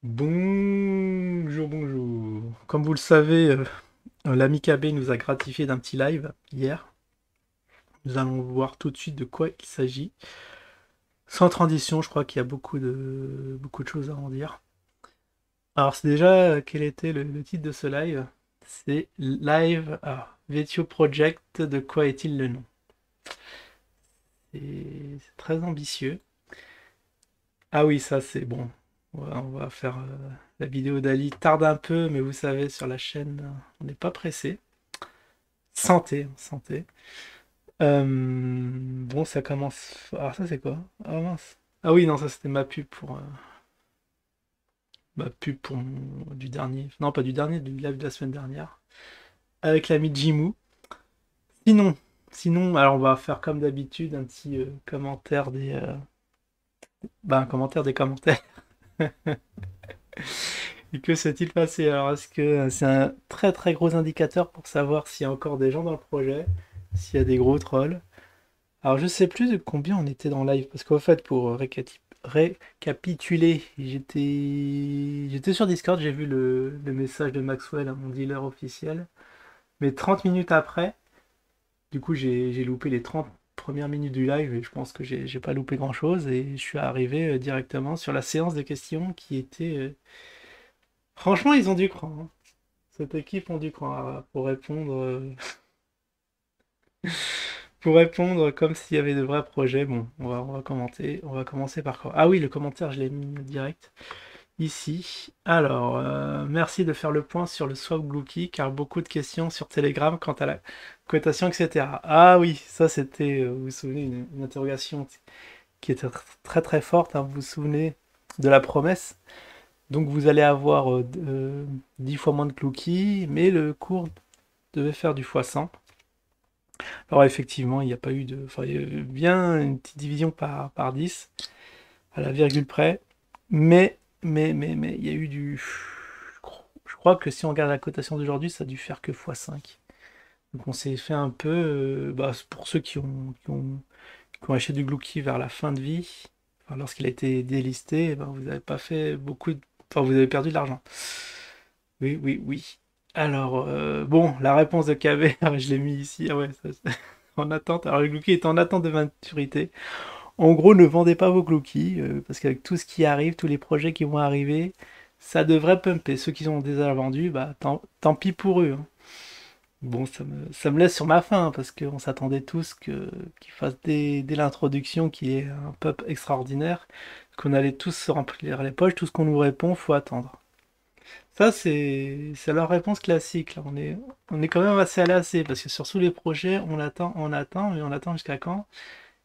Bonjour, bonjour. Comme vous le savez, l'ami KB nous a gratifié d'un petit live hier. Nous allons voir tout de suite de quoi il s'agit. Sans transition, je crois qu'il y a beaucoup de choses à en dire. Alors, c'est déjà quel était le titre de ce live? C'est Live Vetio Project, de quoi est-il le nom? C'est très ambitieux. Ah oui, ça c'est bon. On va faire la vidéo d'Ali. Tarde un peu, mais vous savez, sur la chaîne, on n'est pas pressé. Santé, santé. Bon, ça commence. Alors ça c'est quoi? Ah mince. Ah oui, non, ça c'était du dernier. Non, pas du dernier, du live de la semaine dernière. Avec l'ami Jimou. Sinon, sinon, alors on va faire comme d'habitude un petit commentaire un commentaire des commentaires. Et que s'est-il passé? Alors, est-ce que c'est un très très gros indicateur pour savoir s'il y a encore des gens dans le projet, s'il y a des gros trolls? Alors, je sais plus de combien on était dans live, parce qu'au fait, pour récapituler, j'étais sur Discord, j'ai vu le message de Maxwell à mon dealer officiel, mais 30 minutes après, du coup, j'ai loupé les 30 premières minutes du live, et je pense que j'ai pas loupé grand-chose, et je suis arrivé directement sur la séance de questions qui était... Franchement, ils ont dû croire, hein. Cette équipe ont dû croire pour répondre, pour répondre comme s'il y avait de vrais projets. Bon, on va commenter. On va commencer par quoi? Ah oui, le commentaire, je l'ai mis direct ici. Alors, merci de faire le point sur le swap Glookie, car beaucoup de questions sur Telegram quant à la cotation, etc. Ah oui, ça c'était, vous vous souvenez, une interrogation qui était très très forte, hein, vous vous souvenez de la promesse. Donc vous allez avoir 10 fois moins de Glookie, mais le cours devait faire du x100. Alors effectivement, il n'y a pas eu de... Enfin, il y a eu bien une petite division par 10, à la virgule près. Mais, il y a eu du... Je crois que si on regarde la cotation d'aujourd'hui, ça a dû faire que x5. Donc on s'est fait un peu... pour ceux qui ont acheté du Glookie vers la fin de vie, enfin, lorsqu'il a été délisté, vous n'avez pas fait beaucoup de... Enfin, vous avez perdu de l'argent. Oui, oui, oui. Alors, bon, la réponse de KB, je l'ai mis ici. Ah ouais, en attente. Alors, le Glouki est en attente de maturité. En gros, ne vendez pas vos Glouki, parce qu'avec tout ce qui arrive, tous les projets qui vont arriver, ça devrait pumper. Ceux qui ont déjà vendus, tant pis pour eux, hein. Bon, ça me laisse sur ma faim, hein, parce qu'on s'attendait tous qu'ils fassent dès l'introduction qu'il y ait un pub extraordinaire, qu'on allait tous se remplir les poches, tout ce qu'on nous répond, faut attendre. Ça, c'est leur réponse classique, là. On est quand même assez lassé, parce que sur tous les projets, on attend, mais on attend jusqu'à quand?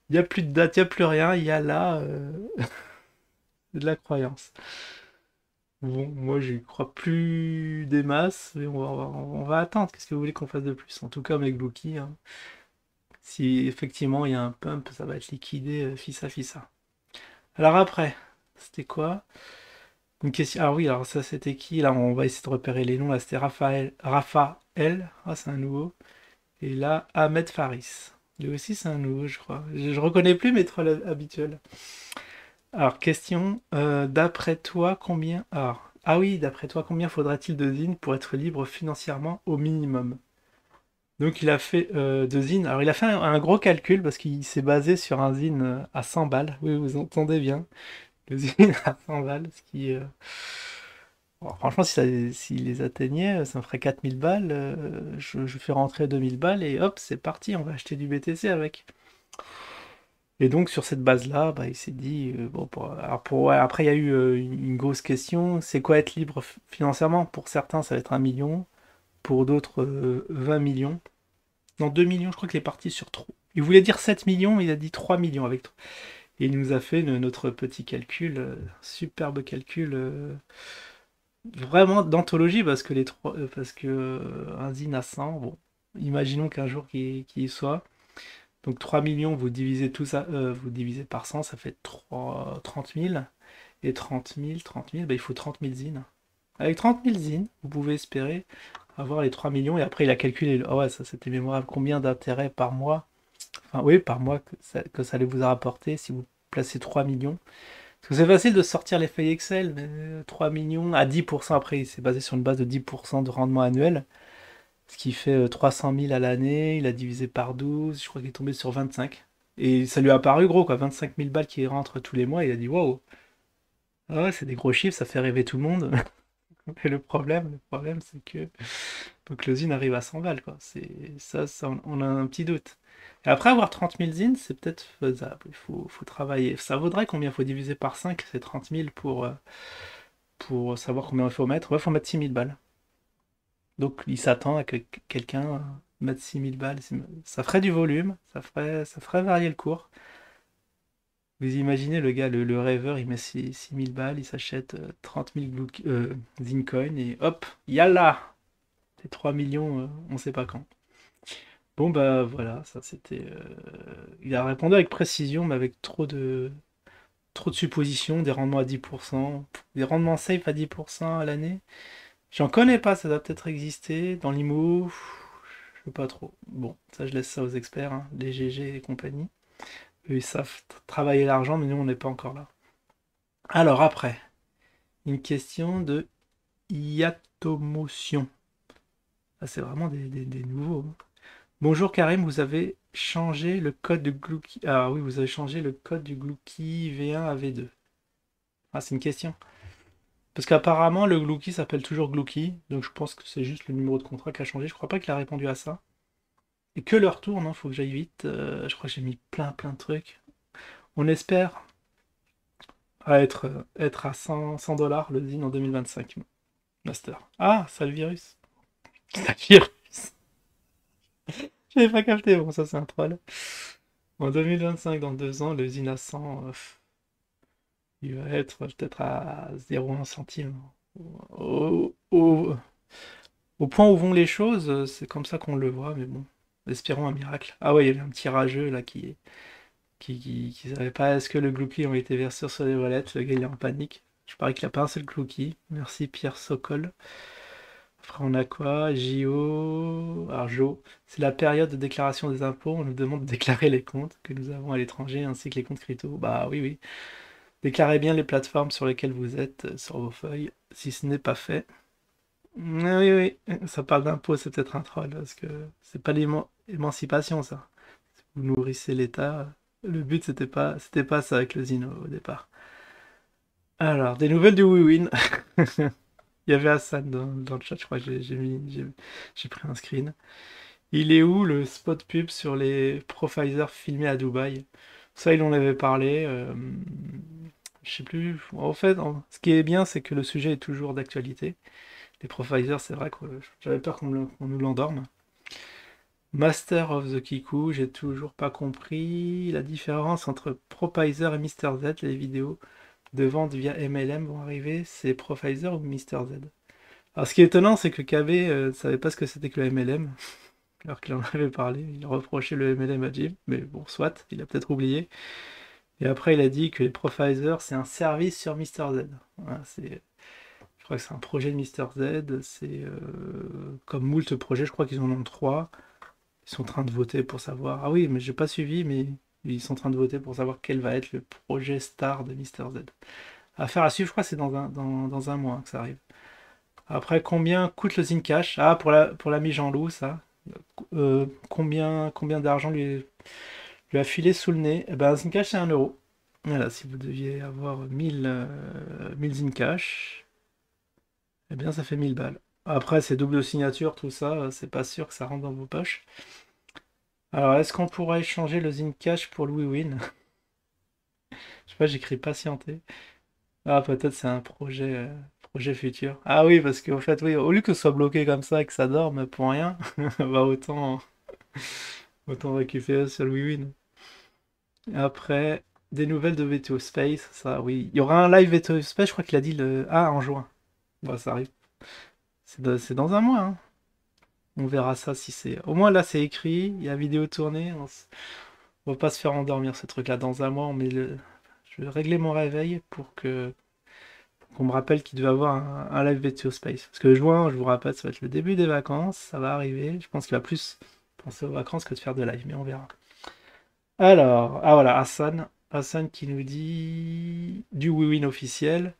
Il n'y a plus de date, il n'y a plus rien, il y a là de la croyance. Bon, moi, je crois plus des masses, mais on va attendre. Qu'est-ce que vous voulez qu'on fasse de plus? En tout cas, avec Loki, hein, si effectivement il y a un pump, ça va être liquidé fissa fissa. Alors après, c'était quoi? Une question. Ah oui, alors ça c'était qui? Là, on va essayer de repérer les noms. Là, c'était Raphaël. Raphaël. Ah, c'est un nouveau. Et là, Ahmed Faris. Lui aussi, c'est un nouveau, je crois. Je reconnais plus mes trolls habituels. Alors, question. D'après toi, combien. Ah oui, d'après toi, combien faudra-t-il de zine pour être libre financièrement au minimum? Donc, il a fait de zine. Alors, il a fait un gros calcul parce qu'il s'est basé sur un zine à 100 balles. Oui, vous entendez bien. Le zine à 100 balles, ce qui. Bon, franchement, s'il les atteignait, ça me ferait 4000 balles. Je fais rentrer 2000 balles et hop, c'est parti, on va acheter du BTC avec. Et donc, sur cette base-là, il s'est dit, bon, ouais, après, il y a eu une grosse question, c'est quoi être libre financièrement? Pour certains, ça va être 1 million, pour d'autres, 20 millions. Non, 2 millions, je crois qu'il est parti sur 3. Il voulait dire 7 millions, mais il a dit 3 millions avec. Et il nous a fait notre petit calcul, superbe calcul. Vraiment d'anthologie parce que parce que un zine à 100, bon, imaginons qu'un jour qu'il y soit. Donc 3 millions, vous divisez tout ça, vous divisez par 100, ça fait 30 000. Et 30 000, il faut 30 000 zines. Avec 30 000 zines, vous pouvez espérer avoir les 3 millions. Et après, il a calculé, ah ouais, ça c'était mémorable, combien d'intérêts par mois, enfin oui, par mois que ça allait vous rapporter si vous placez 3 millions. Parce que c'est facile de sortir les feuilles Excel, mais 3 millions à 10%, après, c'est basé sur une base de 10% de rendement annuel, ce qui fait 300 000 à l'année, il a divisé par 12, je crois qu'il est tombé sur 25. Et ça lui a paru gros, quoi, 25 000 balles qui rentrent tous les mois, il a dit waouh, ah ouais, c'est des gros chiffres, ça fait rêver tout le monde. Et le problème, c'est que faut que l'usine arrive à 100 balles, quoi. Ça, on a un petit doute. Et après avoir 30 000 zines, c'est peut-être faisable. Il faut travailler. Ça vaudrait combien? Il faut diviser par 5, c'est 30 000 pour savoir combien il faut mettre. Ouais, il faut mettre 6 000 balles. Donc il s'attend à que quelqu'un mette 6 000 balles. Ça ferait du volume, ça ferait varier le cours. Vous imaginez le gars, le rêveur, il met 6 000 balles, il s'achète 30 000 Zincoin et hop, yalla! C'est 3 millions, on sait pas quand. Bon bah voilà, ça c'était. Il a répondu avec précision, mais avec trop de suppositions, des rendements à 10%, des rendements safe à 10% à l'année. J'en connais pas, ça doit peut-être exister. Dans l'IMO, je sais pas trop. Bon, ça je laisse ça aux experts, hein, les GG et compagnie. Eux ils savent travailler l'argent, mais nous on n'est pas encore là. Alors après, une question de Yatomotion. Ah, c'est vraiment des nouveaux, hein. Bonjour Karim, vous avez changé le code du Glucky. Ah oui, vous avez changé le code du Glucky V1 à V2. Ah, c'est une question. Parce qu'apparemment, le Glucky s'appelle toujours Glucky, donc je pense que c'est juste le numéro de contrat qui a changé. Je crois pas qu'il a répondu à ça. Et que leur tour, non, faut que j'aille vite. Je crois que j'ai mis plein de trucs. On espère être à 100 dollars le zine en 2025. Master. Ah, sale virus. Sale virus. J'avais pas capté, bon, ça c'est un troll. En 2025, dans 2 ans, le zine à 100, il va être peut-être à 0,1 centime. Au, au- au point où vont les choses, c'est comme ça qu'on le voit, mais bon, espérons un miracle. Ah ouais, il y avait un petit rageux là qui savait pas est-ce que le Glouki ont été versés sur les wallets. Le gars il est en panique. Je parie qu'il a pas un seul Glouki. Merci Pierre Sokol. Après on a quoi? JO. Arjo. C'est la période de déclaration des impôts. On nous demande de déclarer les comptes que nous avons à l'étranger ainsi que les comptes crypto. Bah oui, oui. Déclarez bien les plateformes sur lesquelles vous êtes sur vos feuilles, si ce n'est pas fait. Ah oui, oui, ça parle d'impôts, c'est peut-être un troll, parce que c'est pas l'émancipation, ça. Vous nourrissez l'État. Le but, c'était pas ça avec le Zino au départ. Alors, des nouvelles du WeWin. Il y avait Hassan dans le chat, je crois que j'ai pris un screen. Il est où le spot pub sur les profilers filmés à Dubaï? Ça, il en avait parlé. Je sais plus. En fait, ce qui est bien, c'est que le sujet est toujours d'actualité. Les profilers, c'est vrai que j'avais peur qu'on nous l'endorme. Master of the Kiku, j'ai toujours pas compris la différence entre Propizer et Mister Z. Les vidéos de vente via MLM vont arriver, c'est Propizer ou Mister Z? Alors ce qui est étonnant, c'est que KB ne savait pas ce que c'était que le MLM, alors qu'il en avait parlé. Il reprochait le MLM à Jim, mais bon, soit, il a peut-être oublié. Et après, il a dit que les Profizer, c'est un service sur Mister Z. Voilà, je crois que c'est un projet de Mister Z. C'est comme moult projets, je crois qu'ils en ont 3. Ils sont en train de voter pour savoir. Ah oui, mais j'ai pas suivi, mais ils sont en train de voter pour savoir quel va être le projet star de Mister Z. Affaire à suivre, je crois que c'est dans un mois, hein, que ça arrive. Après, combien coûte le Zincash? Ah, pour l'ami Jean-Loup, ça. Combien d'argent lui a filé sous le nez? Eh ben, un Zincash, c'est 1 euro. Voilà, si vous deviez avoir 1000 Zincash, eh bien, ça fait 1000 balles. Après, c'est double signature, tout ça, c'est pas sûr que ça rentre dans vos poches. Alors, est-ce qu'on pourrait échanger le Zincash pour Louis Win? Je sais pas, j'écris patienter. Ah, peut-être c'est un projet futur. Ah oui, parce qu'au fait, oui, au lieu que ce soit bloqué comme ça et que ça dorme pour rien, bah autant récupérer sur le Win. Après, des nouvelles de VTO Space, ça oui. Il y aura un live VTO Space, je crois qu'il a dit en juin. Bah, ça arrive. C'est dans un mois, hein. On verra ça si c'est. Au moins là, c'est écrit, il y a vidéo tournée. On va pas se faire endormir ce truc-là. Dans un mois, je vais régler mon réveil pour qu'on me rappelle qu'il devait avoir un live VTO Space. Parce que juin, je vous rappelle, ça va être le début des vacances, ça va arriver. Je pense qu'il va plus penser aux vacances que de faire de live, mais on verra. Alors, ah voilà, Hassan. Hassan qui nous dit du Win officiel,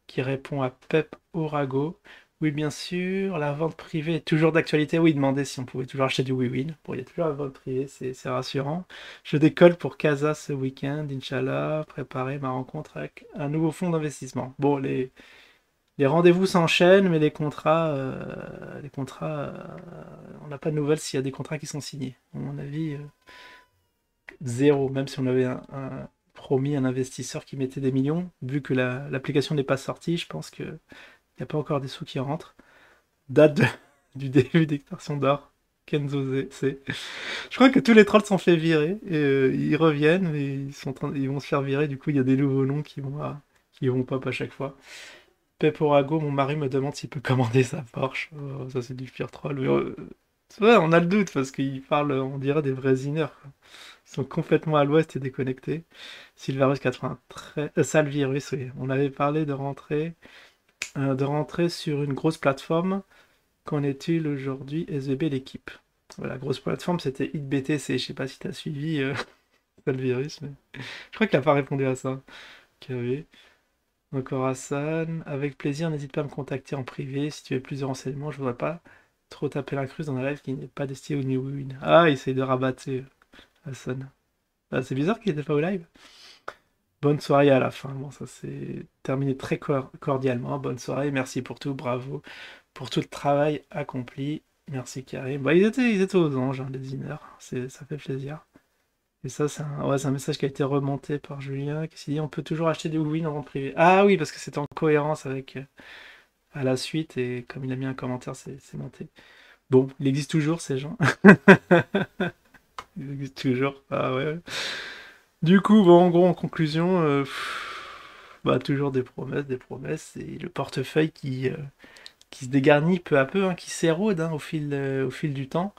qui répond à Pep Orago. Oui, bien sûr, la vente privée est toujours d'actualité. Oui, demandez si on pouvait toujours acheter du Win. Bon, il y a toujours la vente privée, c'est rassurant. Je décolle pour Casa ce week-end, Inch'Allah, préparer ma rencontre avec un nouveau fonds d'investissement. Bon, les rendez-vous s'enchaînent, mais on n'a pas de nouvelles s'il y a des contrats qui sont signés. À mon avis, zéro, même si on avait promis un investisseur qui mettait des millions, vu que l'application n'est pas sortie, je pense qu'il n'y a pas encore des sous qui rentrent. Date du début d'extraction d'or. Kenzo c'est. Je crois que tous les trolls sont fait virer. Et, ils reviennent, mais ils vont se faire virer. Du coup, il y a des nouveaux noms qui vont pop à chaque fois. Peporago, mon mari me demande s'il peut commander sa Porsche. Oh, ça, c'est du pire troll. Mais, c'est vrai, on a le doute parce qu'ils parlent, on dirait des vrais iners. Ils sont complètement à l'ouest et déconnectés. Sylvarus 93, Salvirus, oui. On avait parlé de rentrer sur une grosse plateforme. Qu'en est-il aujourd'hui, SVB l'équipe? Voilà, grosse plateforme, c'était HitBTC. Je sais pas si t'as suivi Salvirus, mais je crois qu'il a pas répondu à ça. KV. Encore Hassan. Avec plaisir, n'hésite pas à me contacter en privé si tu veux plus de renseignements. Je voudrais pas trop taper l'incruste dans un live qui n'est pas destiné au New Win. Ah, il essaye de rabattre Hassan. Ah, c'est bizarre qu'il n'était pas au live. Bonne soirée à la fin. Bon, ça s'est terminé très cordialement. Bonne soirée, merci pour tout, bravo pour tout le travail accompli. Merci Karim. Bah, ils étaient aux anges, hein, les dîners. Ça fait plaisir. Et ça, c'est un message qui a été remonté par Julien qui s'est dit on peut toujours acheter du win en vente privée. Ah oui, parce que c'est en cohérence avec à la suite et comme il a mis un commentaire, c'est monté. Bon, il existe toujours ces gens. Il existe toujours. Ah ouais. Du coup, bon, en gros, en conclusion, bah, toujours des promesses, et le portefeuille qui se dégarnit peu à peu, hein, qui s'érode hein, au fil du temps.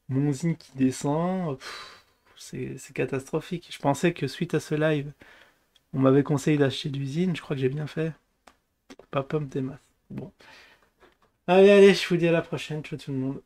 Monzine qui descend, c'est catastrophique. Je pensais que suite à ce live, on m'avait conseillé d'acheter d'usine, je crois que j'ai bien fait. Pas pomme des masses. Bon. Allez, je vous dis à la prochaine, ciao tout le monde.